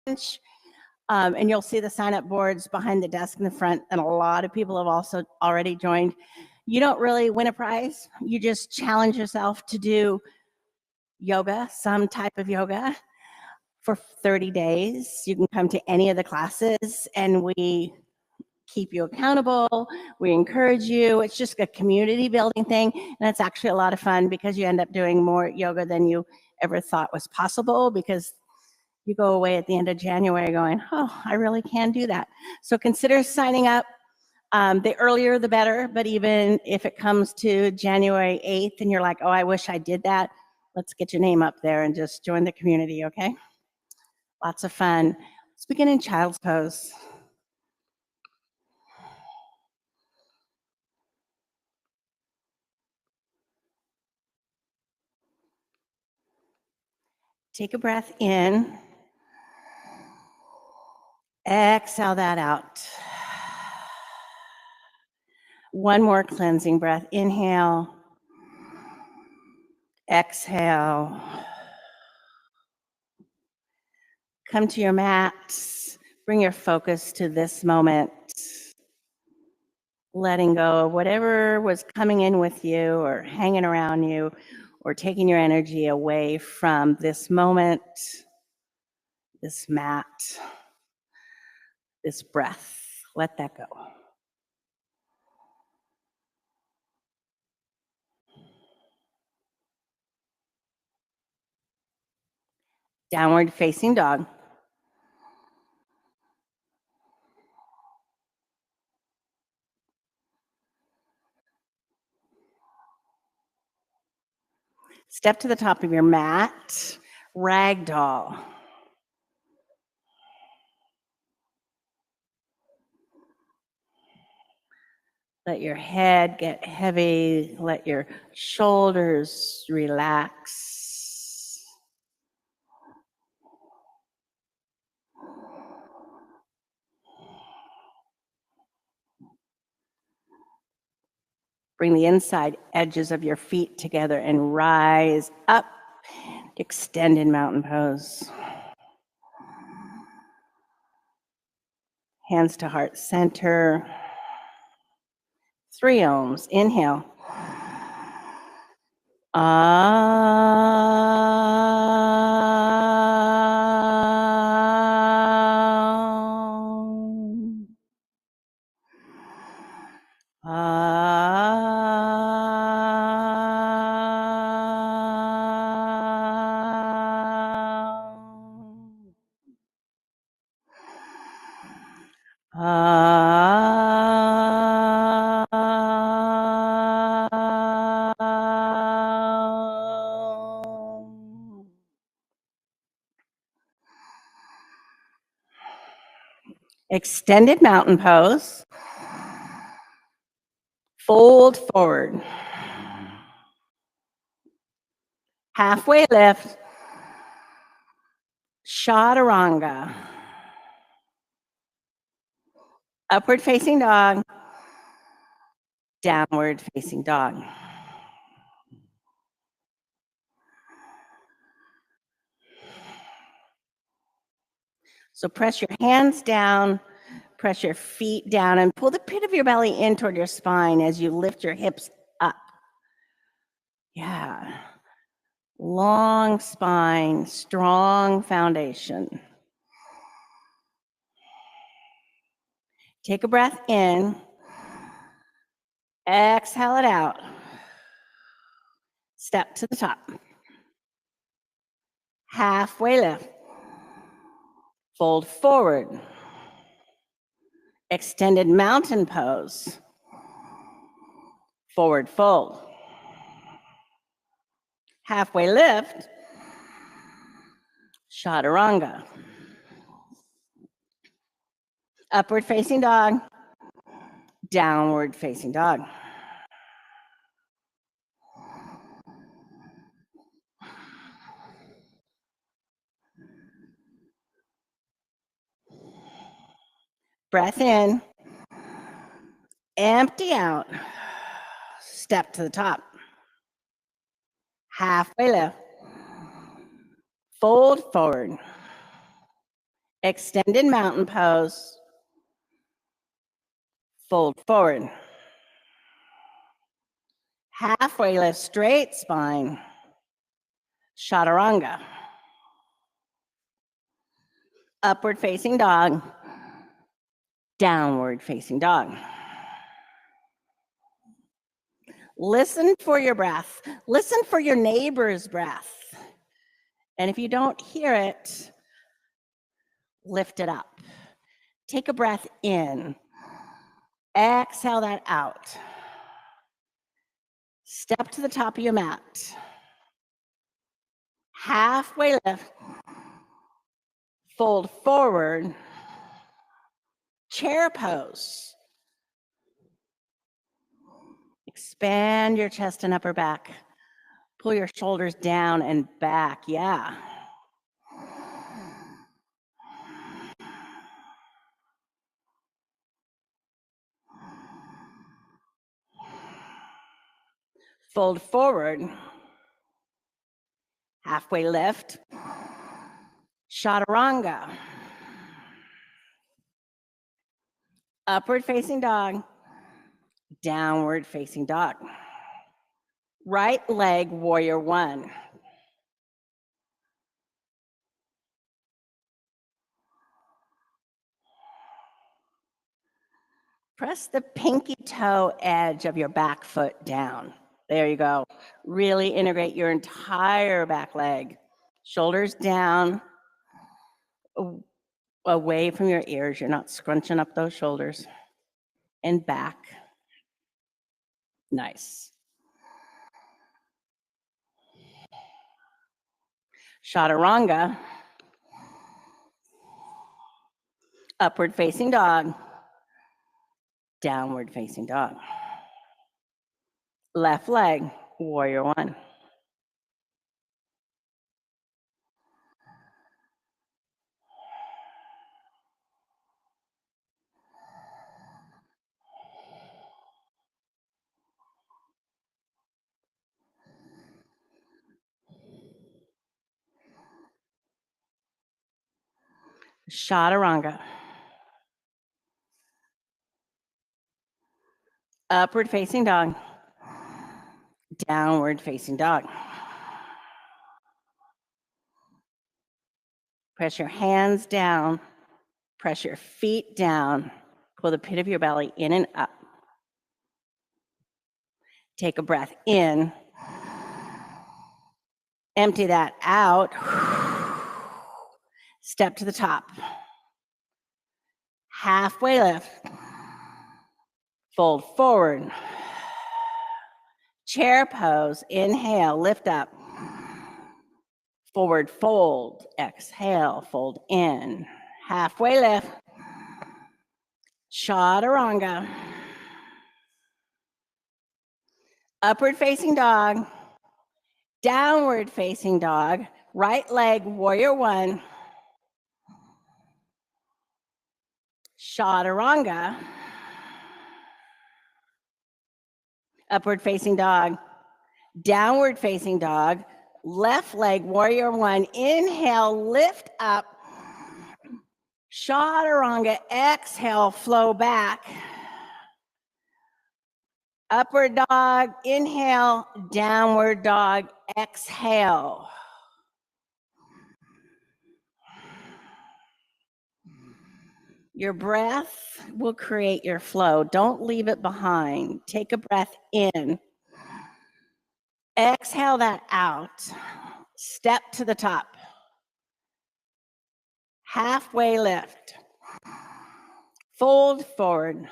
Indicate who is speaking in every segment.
Speaker 1: And you'll see the sign-up boards behind the desk in the front, and a lot of people have also already joined. You don't really win a prize. You just challenge yourself to do yoga, some type of yoga, for 30 days. You can come to any of the classes, and we keep you accountable. We encourage you. It's just a community building thing, and it's actually a lot of fun because you end up doing more yoga than you ever thought was possible, because you go away at the end of January going, oh, I really can do that. So consider signing up. The earlier the better, but even if it comes to January 8th and you're like, oh, I wish I did that, let's get your name up there and just join the community, okay? Lots of fun. Let's begin in child's pose. Take a breath in. Exhale that out. One more cleansing breath. Inhale. Exhale. Come to your mat. Bring your focus to this moment. Letting go of whatever was coming in with you or hanging around you or taking your energy away from this moment, this mat, this breath. Let that go. Downward facing dog. Step to the top of your mat, ragdoll. Let your head get heavy. Let your shoulders relax. Bring the inside edges of your feet together and rise up. Extended mountain pose. Hands to heart center. 3 ohms. Inhale. Extended mountain pose. Fold forward. Halfway lift. Chaturanga. Upward facing dog. Downward facing dog. So press your hands down, press your feet down, and pull the pit of your belly in toward your spine as you lift your hips up. Yeah. Long spine, strong foundation. Take a breath in. Exhale it out. Step to the top. Halfway lift. Fold forward. Extended mountain pose. Forward fold. Halfway lift. Chaturanga. Upward facing dog. Downward facing dog. Breath in. Empty out. Step to the top. Halfway lift. Fold forward. Extended mountain pose. Fold forward. Halfway lift, straight spine. Chaturanga. Upward facing dog. Downward facing dog. Listen for your breath. Listen for your neighbor's breath. And if you don't hear it, lift it up. Take a breath in. Exhale that out. Step to the top of your mat. Halfway lift. Fold forward. Chair pose. Expand your chest and upper back. Pull your shoulders down and back. Yeah. Fold forward. Halfway lift. Chaturanga. Upward facing dog. Downward facing dog. Right leg, warrior one. Press the pinky toe edge of your back foot down. There you go. Really integrate your entire back leg. Shoulders down, away from your ears. You're not scrunching up those shoulders. And back. Nice. Chaturanga. Upward facing dog. Downward facing dog. Left leg, warrior one. Chaturanga. Upward facing dog. Downward facing dog. Press your hands down. Press your feet down. Pull the pit of your belly in and up. Take a breath in. Empty that out. Step to the top. Halfway lift. Fold forward. Chair pose. Inhale, lift up. Forward fold. Exhale, fold in. Halfway lift. Chaturanga. Upward facing dog. Downward facing dog. Right leg, warrior one. Chaturanga. Upward facing dog. Downward facing dog. Left leg, warrior one. Inhale, lift up. Chaturanga. Exhale, flow back. Upward dog. Inhale. Downward dog. Exhale. Your breath will create your flow. Don't leave it behind. Take a breath in. Exhale that out. Step to the top. Halfway lift. Fold forward.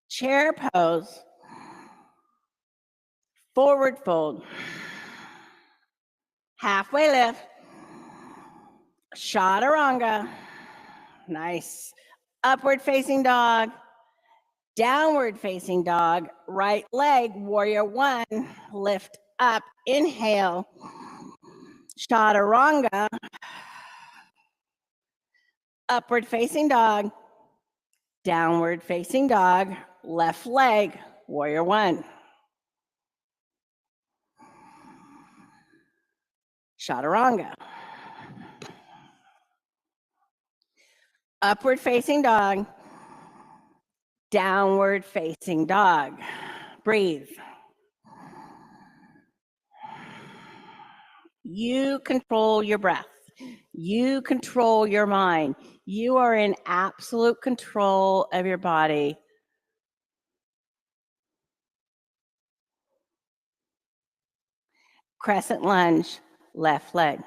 Speaker 1: Chair pose. Forward fold. Halfway lift. Chaturanga. Nice. Upward facing dog. Downward facing dog. Right leg, warrior one. Lift up. Inhale. Chaturanga. Upward facing dog. Downward facing dog. Left leg, warrior one. Chaturanga. Upward facing dog. Downward facing dog. Breathe. You control your breath. You control your mind. You are in absolute control of your body. Crescent lunge, left leg.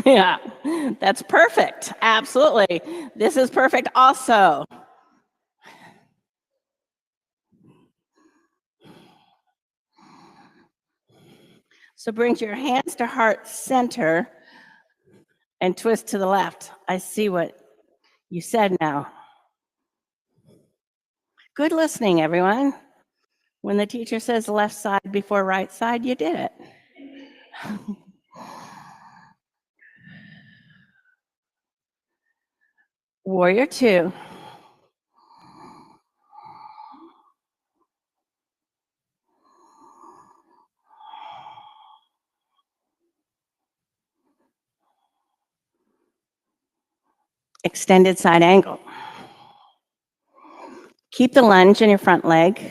Speaker 1: Yeah, that's perfect. Absolutely. This is perfect also. So bring your hands to heart center and twist to the left. I see what you said now. Good listening, everyone. When the teacher says left side before right side, you did it. Warrior 2. Extended side angle. Keep the lunge in your front leg.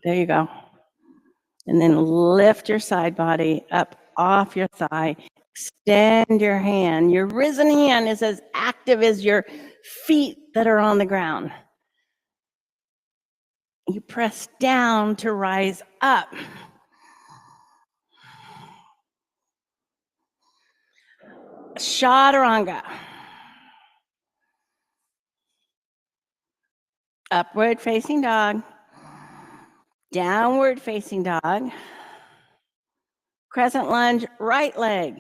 Speaker 1: There you go. And then lift your side body up off your thigh. Extend your hand. Your risen hand is as active as your feet that are on the ground. You press down to rise up. Chaturanga. Upward facing dog. Downward facing dog. Crescent lunge, right leg.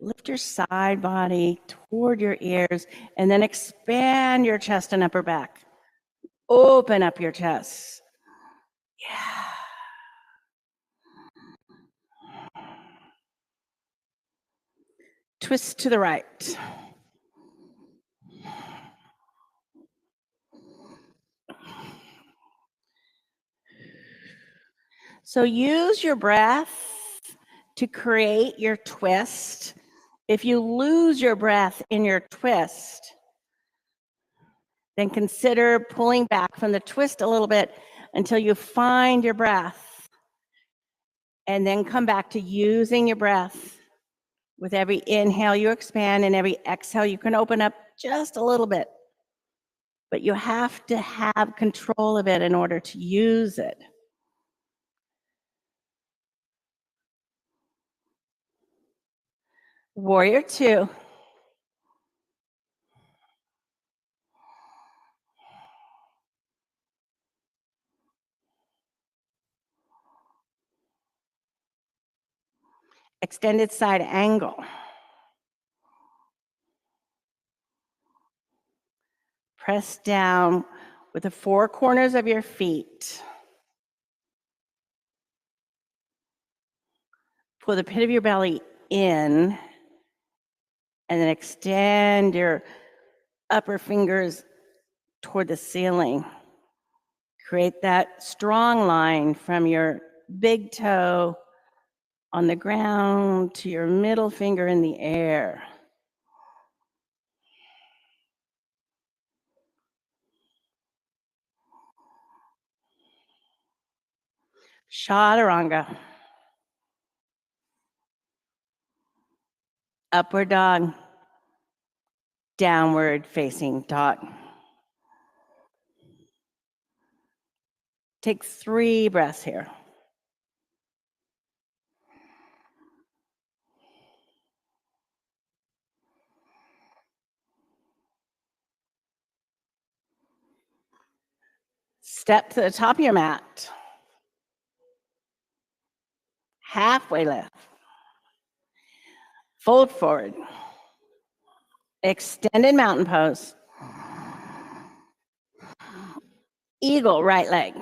Speaker 1: Lift your side body toward your ears and then expand your chest and upper back. Open up your chest. Yeah. Twist to the right. So use your breath to create your twist. If you lose your breath in your twist, then consider pulling back from the twist a little bit until you find your breath. And then come back to using your breath. With every inhale, you expand, and every exhale, you can open up just a little bit. But you have to have control of it in order to use it. Warrior 2. Extended side angle. Press down with the four corners of your feet. Pull the pit of your belly in, and then extend your upper fingers toward the ceiling. Create that strong line from your big toe on the ground to your middle finger in the air. Chaturanga. Upward dog. Downward facing dog. Take 3 breaths here. Step to the top of your mat. Halfway lift. Fold forward. Extended mountain pose. Eagle, right leg.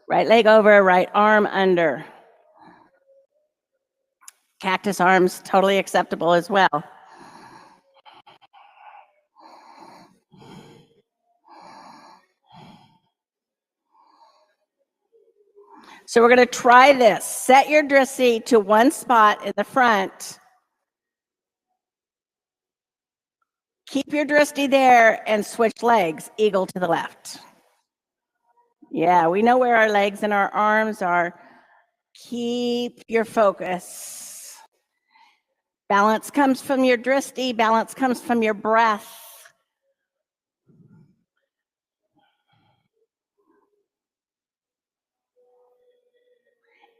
Speaker 1: Right leg over, right arm under. Cactus arms, totally acceptable as well. So we're going to try this. Set your drishti to one spot in the front. Keep your drishti there and switch legs, eagle to the left. Yeah, we know where our legs and our arms are. Keep your focus. Balance comes from your drishti, balance comes from your breath.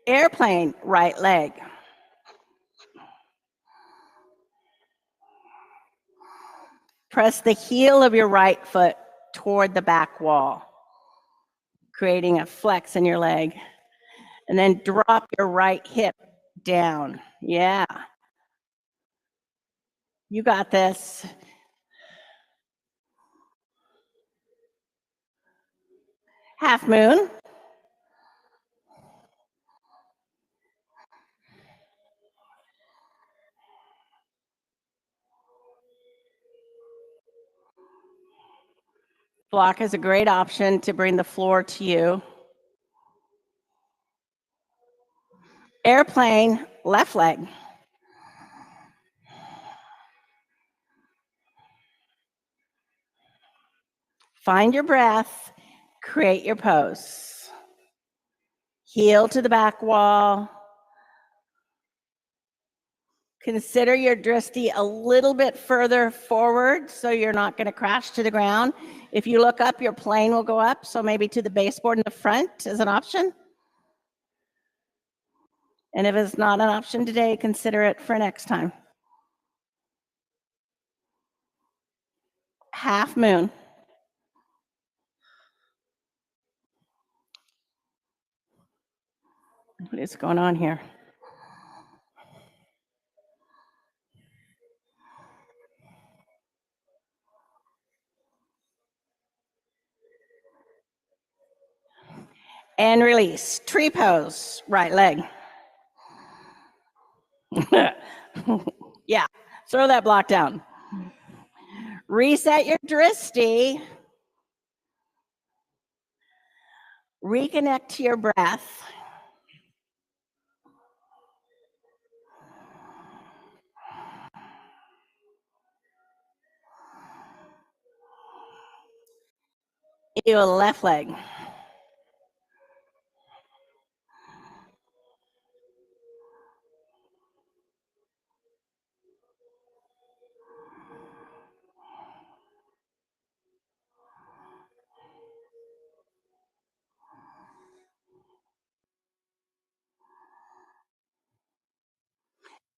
Speaker 1: Airplane, right leg. Press the heel of your right foot toward the back wall, creating a flex in your leg. And then drop your right hip down. Yeah. You got this. Half moon. Block is a great option to bring the floor to you. Airplane, left leg. Find your breath, create your pose. Heel to the back wall. Consider your drishti a little bit further forward so you're not going to crash to the ground. If you look up, your plane will go up, so maybe to the baseboard in the front is an option. And if it's not an option today, consider it for next time. Half moon. What is going on here? And release. Tree pose, right leg. Yeah, throw that block down. Reset your drishti. Reconnect to your breath. Your left leg.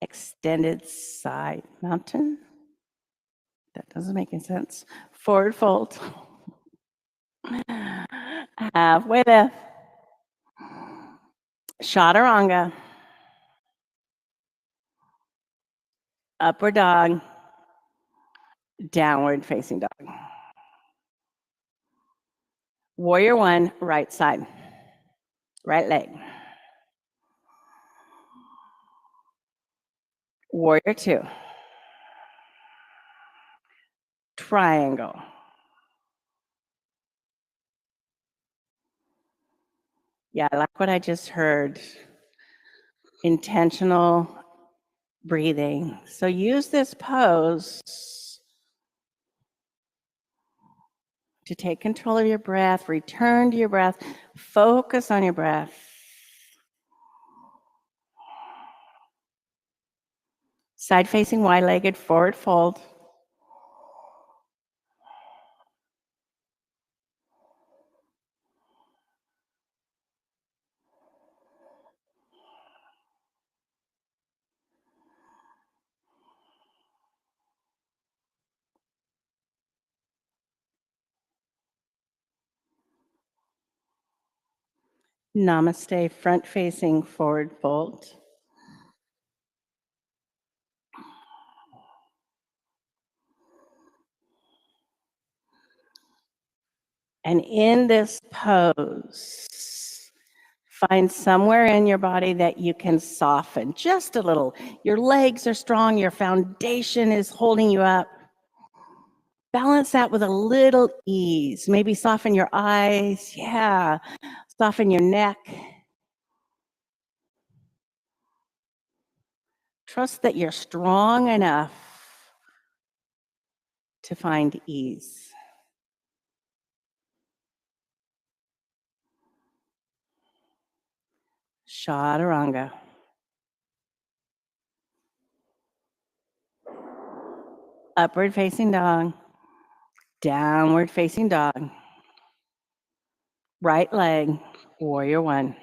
Speaker 1: Extended side mountain. That doesn't make any sense. Forward fold. Halfway lift. Chaturanga. Upward dog. Downward facing dog. Warrior one, right side. Right leg. Warrior two. Triangle. Yeah, I like what I just heard. Intentional breathing. So use this pose to take control of your breath, return to your breath, focus on your breath. Side facing wide-legged, forward fold. Namaste, front facing, forward fold. And in this pose, Find somewhere in your body that you can soften just a little. Your legs are strong, your foundation is holding you up. Balance that with a little ease. Maybe soften your eyes. Yeah. Soften your neck. Trust that you're strong enough to find ease. Chaturanga. Upward facing dog. Downward facing dog. Right leg, warrior one.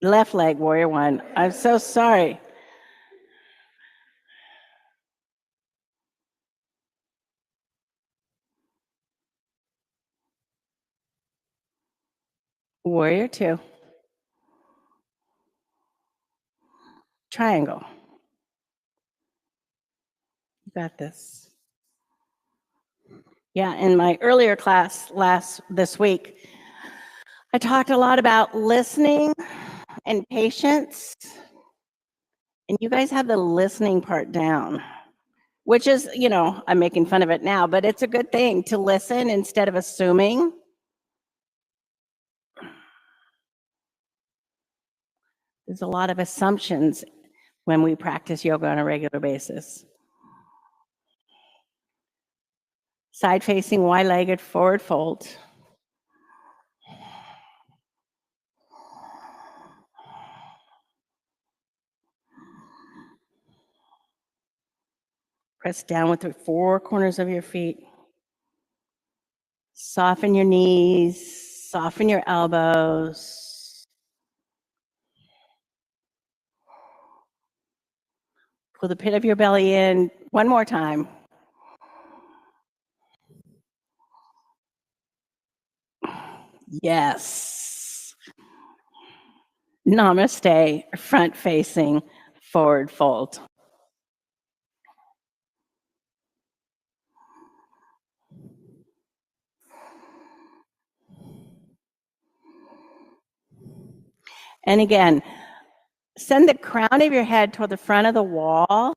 Speaker 1: Left leg, warrior one. I'm so sorry. Warrior two. Triangle. You got this. Yeah, in my earlier class this week, I talked a lot about listening and patience. And you guys have the listening part down, which is, I'm making fun of it now, but it's a good thing to listen instead of assuming. There's a lot of assumptions when we practice yoga on a regular basis. Side facing, wide-legged, forward fold. Press down with the four corners of your feet. Soften your knees, soften your elbows. Pull the pit of your belly in one more time. Yes. Namaste, front facing, forward fold. And again, send the crown of your head toward the front of the wall,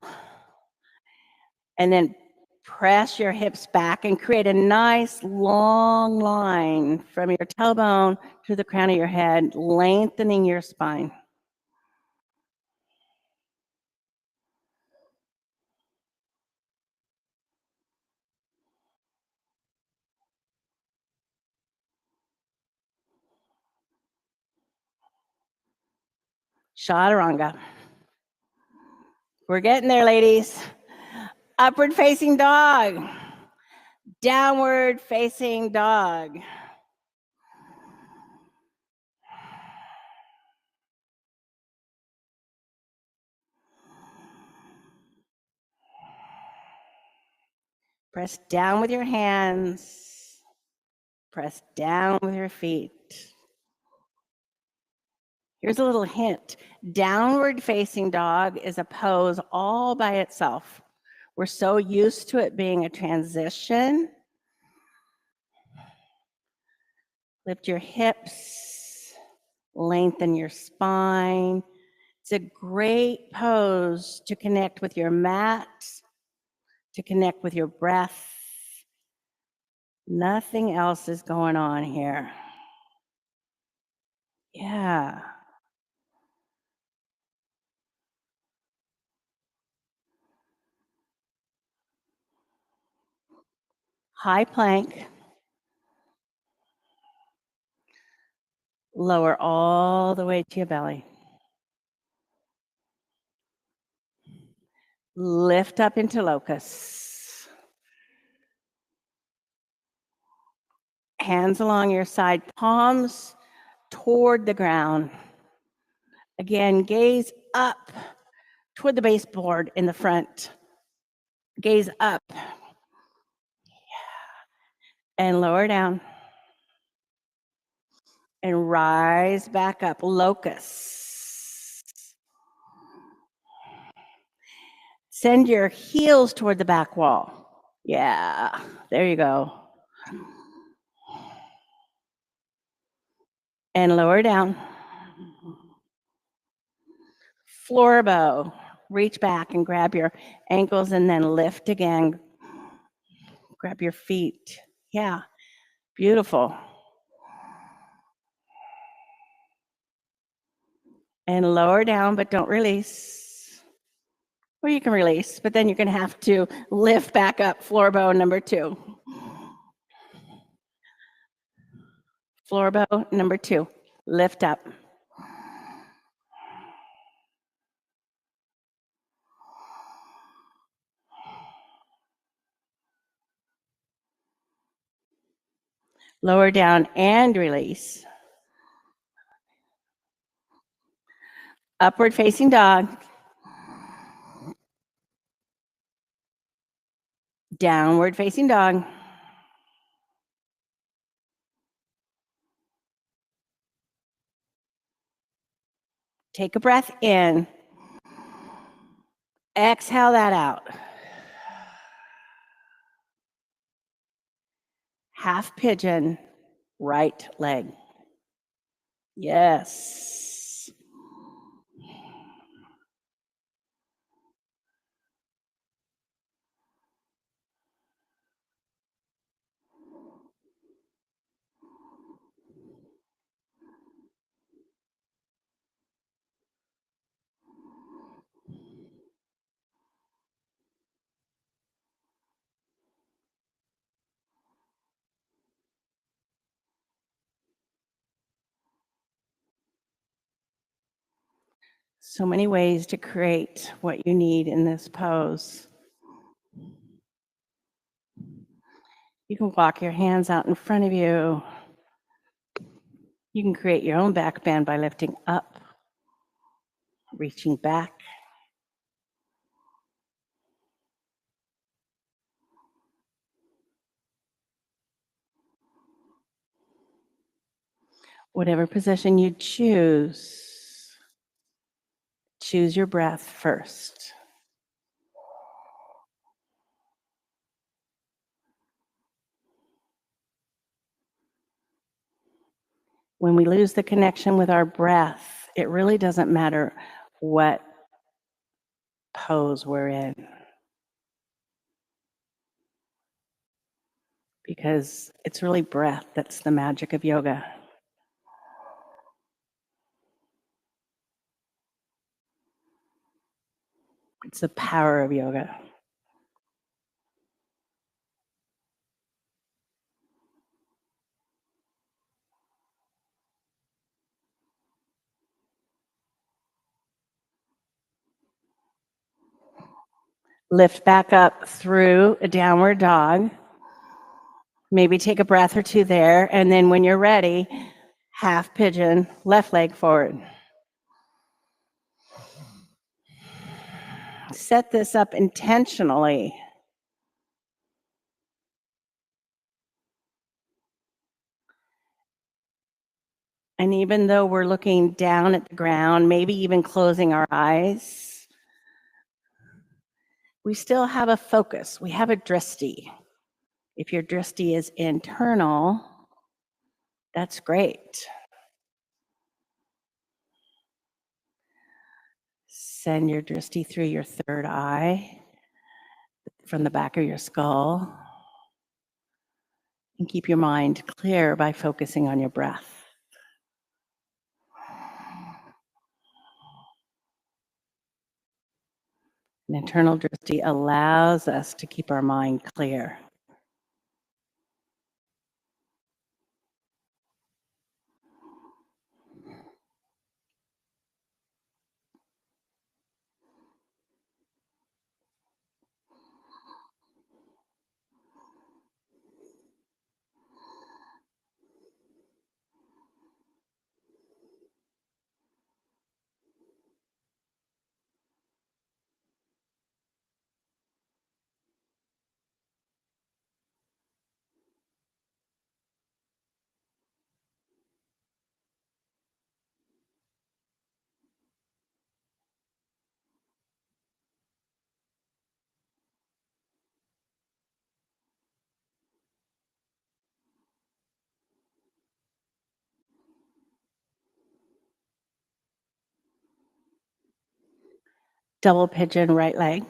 Speaker 1: and then press your hips back and create a nice long line from your tailbone to the crown of your head, lengthening your spine. Chaturanga. We're getting there, ladies. Upward facing dog. Downward facing dog. Press down with your hands. Press down with your feet. Here's a little hint. Downward facing dog is a pose all by itself. We're so used to it being a transition. Lift your hips, lengthen your spine. It's a great pose to connect with your mat, to connect with your breath. Nothing else is going on here. Yeah. High plank. Lower all the way to your belly. Lift up into locust. Hands along your side, palms toward the ground. Again, gaze up toward the baseboard in the front. Gaze up. And lower down. And rise back up, locust. Send your heels toward the back wall. Yeah, there you go. and lower down. Floor bow. Reach back and grab your ankles and then lift again. Grab your feet. Yeah, beautiful. And lower down, but don't release. Or you can release, but then you're going to have to lift back up. Floor bow number 2. Floor bow number 2. Lift up. Lower down and release. Upward facing dog. Downward facing dog. Take a breath in. Exhale that out. Half pigeon, right leg. Yes. So many ways to create what you need in this pose. You can walk your hands out in front of you. You can create your own back bend by lifting up, reaching back. Whatever position you choose your breath first. When we lose the connection with our breath, it really doesn't matter what pose we're in, because it's really breath that's the magic of yoga. It's the power of yoga. Lift back up through a downward dog. Maybe take a breath or two there, and then when you're ready, half pigeon, left leg forward. Set this up intentionally. And even though we're looking down at the ground, maybe even closing our eyes, we still have a focus. We have a drishti. If your drishti is internal, that's great. Send your drishti through your third eye, from the back of your skull, and keep your mind clear by focusing on your breath. An internal drishti allows us to keep our mind clear. Double pigeon right leg.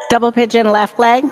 Speaker 1: Double pigeon left leg.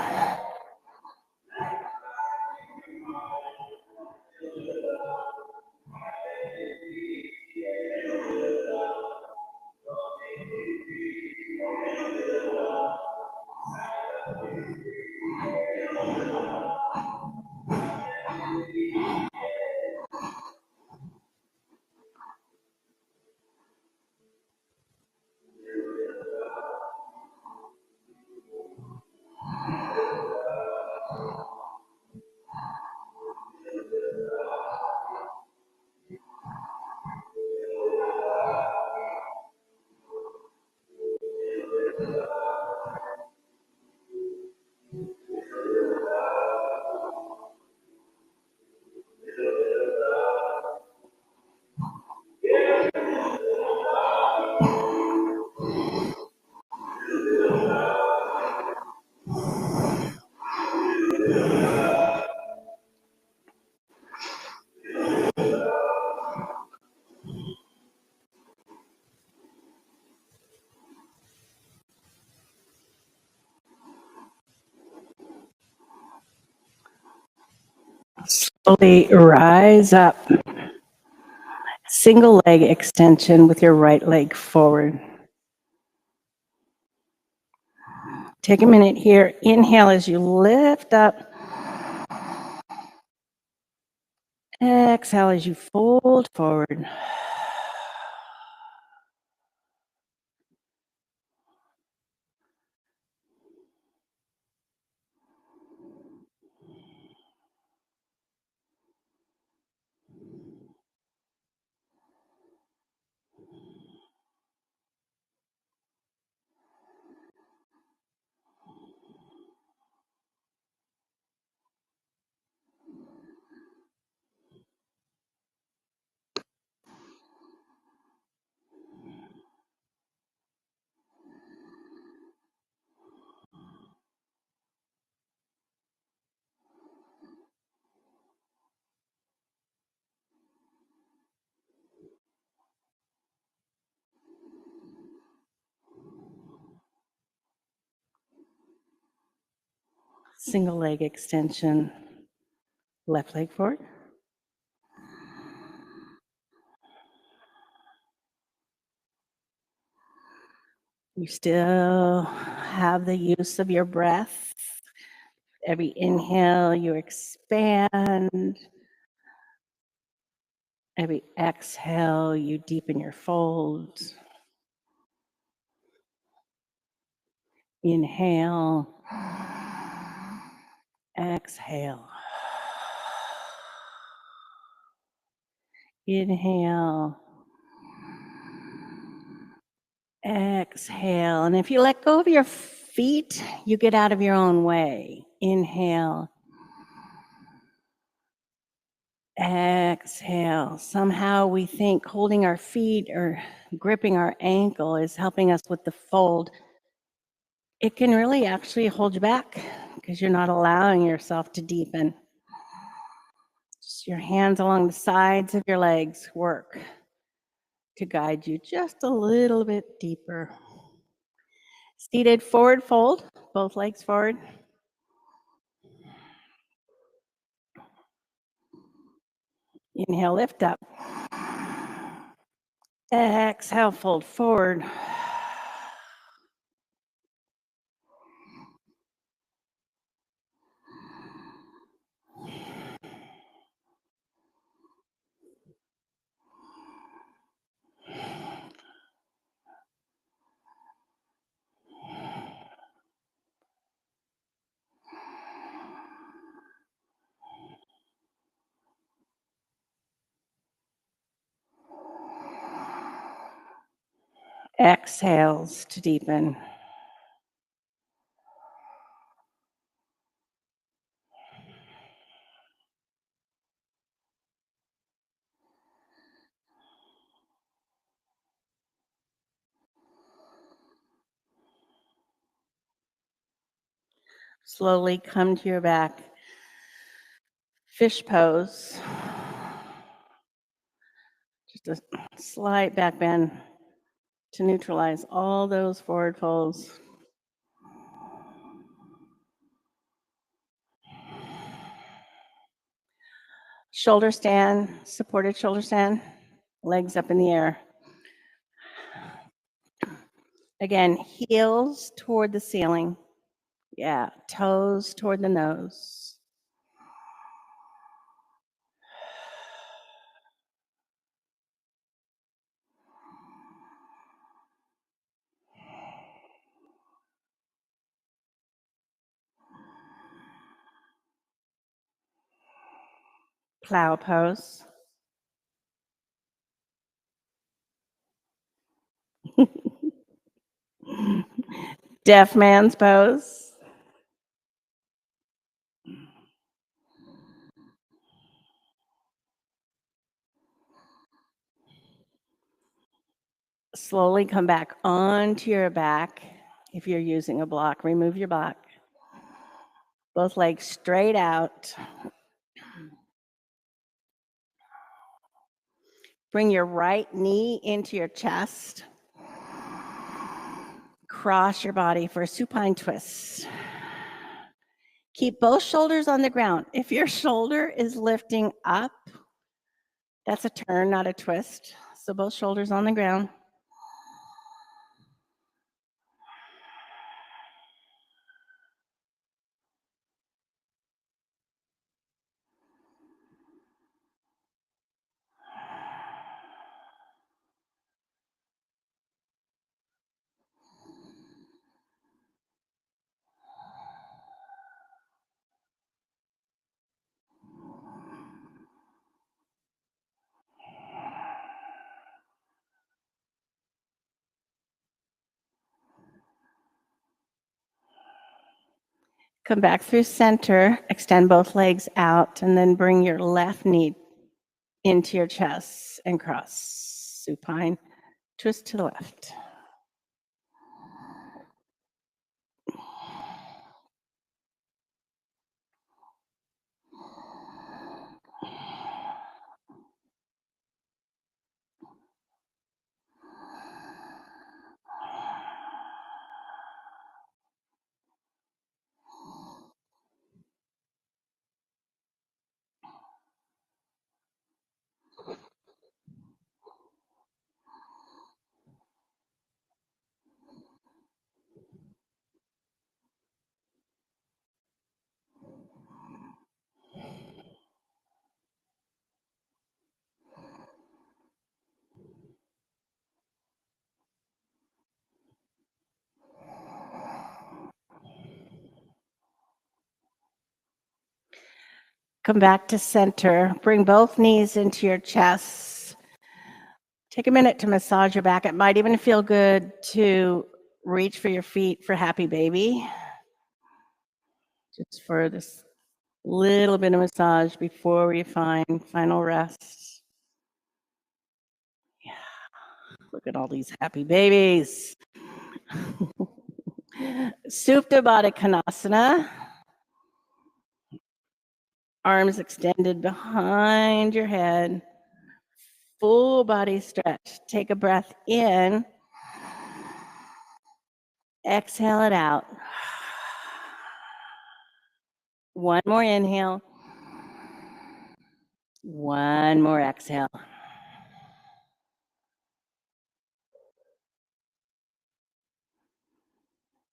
Speaker 1: Slowly rise up. Single leg extension with your right leg forward. Take a minute here. Inhale as you lift up. Exhale as you fold forward. Single leg extension. Left leg forward. You still have the use of your breath. Every inhale, you expand. Every exhale, you deepen your folds. Inhale. Exhale. Inhale. Exhale. And if you let go of your Feet, you get out of your own way. Inhale. Exhale. Somehow we think holding our feet or gripping our ankle is helping us with the fold. It can really actually hold you back because you're not allowing yourself to deepen. Just your hands along the sides of your legs work to guide you just a little bit deeper. Seated forward fold, both legs forward. Inhale, lift up. Exhale, fold forward. Exhales to deepen. Slowly come to your back. Fish pose. Just a slight back bend to neutralize all those forward folds. Shoulder stand, supported shoulder stand, legs up in the air. Again, heels toward the ceiling. Yeah, toes toward the nose. Plow pose. Deaf man's pose. Slowly come back onto your back. If you're using a block, remove your block. Both legs straight out. Bring your right knee into your chest. Cross your body for a supine twist. Keep both shoulders on the ground. If your shoulder is lifting up, that's a turn, not a twist. So both shoulders on the ground. Come back through center, extend both legs out, and then bring your left knee into your chest and cross. Supine, twist to the left. Come back to center. Bring both knees into your chest. Take a minute to massage your back. It might even feel good to Reach for your feet for happy baby. Just for this little bit of massage before we find final rest. Yeah. Look at all these happy babies. Supta Baddha Konasana. Arms extended behind your head. Full body stretch. Take a breath in. Exhale it out. One more inhale. One more exhale.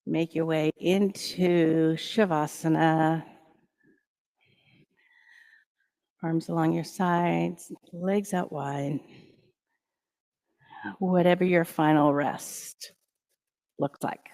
Speaker 1: Make your way into Shavasana. Arms along your sides, legs out wide. Whatever your final rest looks like.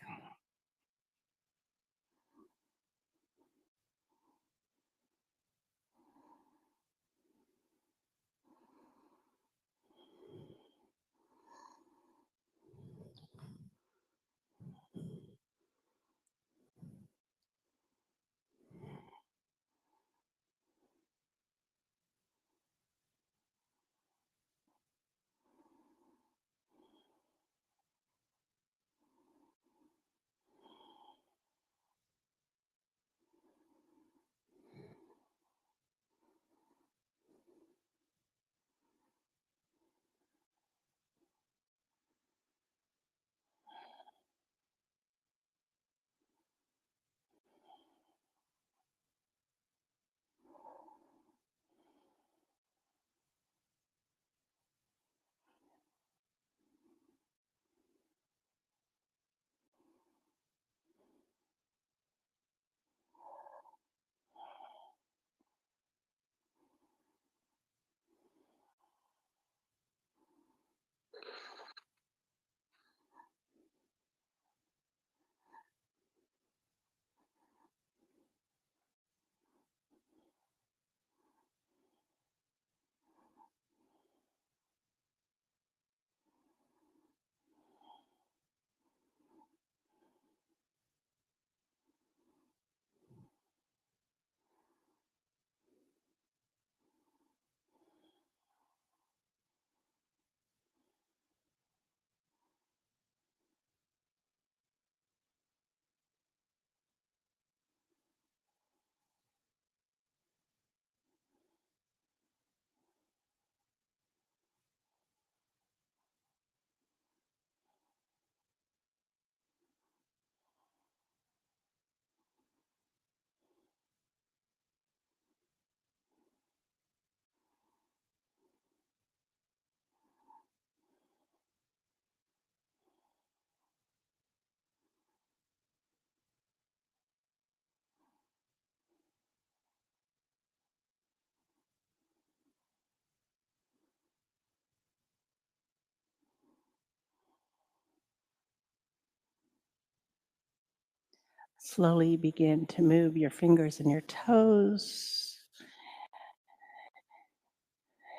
Speaker 1: Slowly begin to move your fingers and your toes.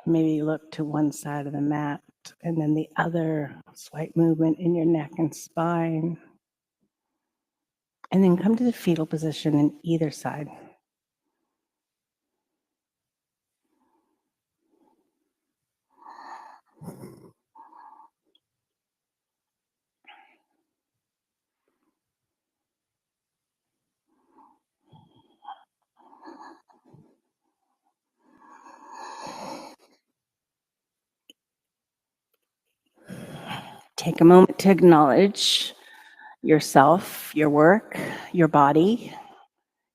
Speaker 1: Maybe look to one side of the mat and then the other. Slight movement in your neck and spine. And then come to the fetal position in either side. Take a moment to acknowledge yourself, your work, your body,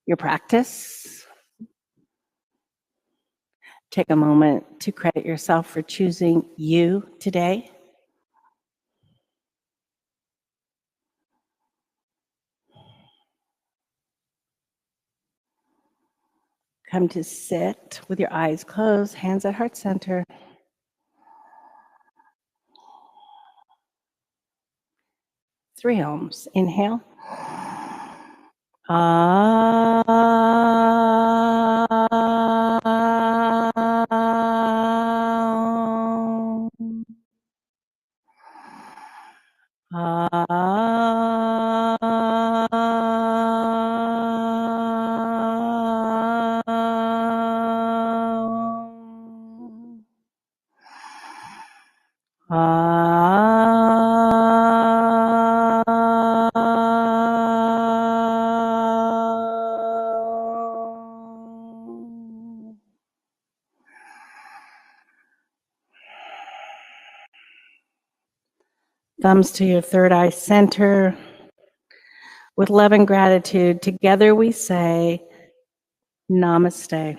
Speaker 1: your practice. Take a moment to credit yourself for choosing you today. Come to sit with your eyes closed, hands at heart center. 3 ohms. Inhale. Thumbs to your third eye center. With love and gratitude, together we say, Namaste.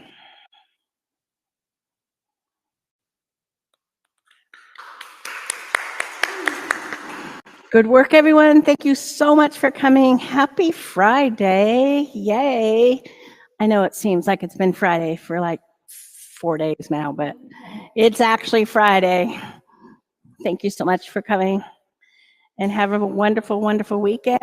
Speaker 1: Good work, everyone. Thank you so much for coming. Happy Friday. Yay. I know it seems like it's been Friday for like 4 days now, but it's actually Friday. Thank you so much for coming and have a wonderful, wonderful weekend.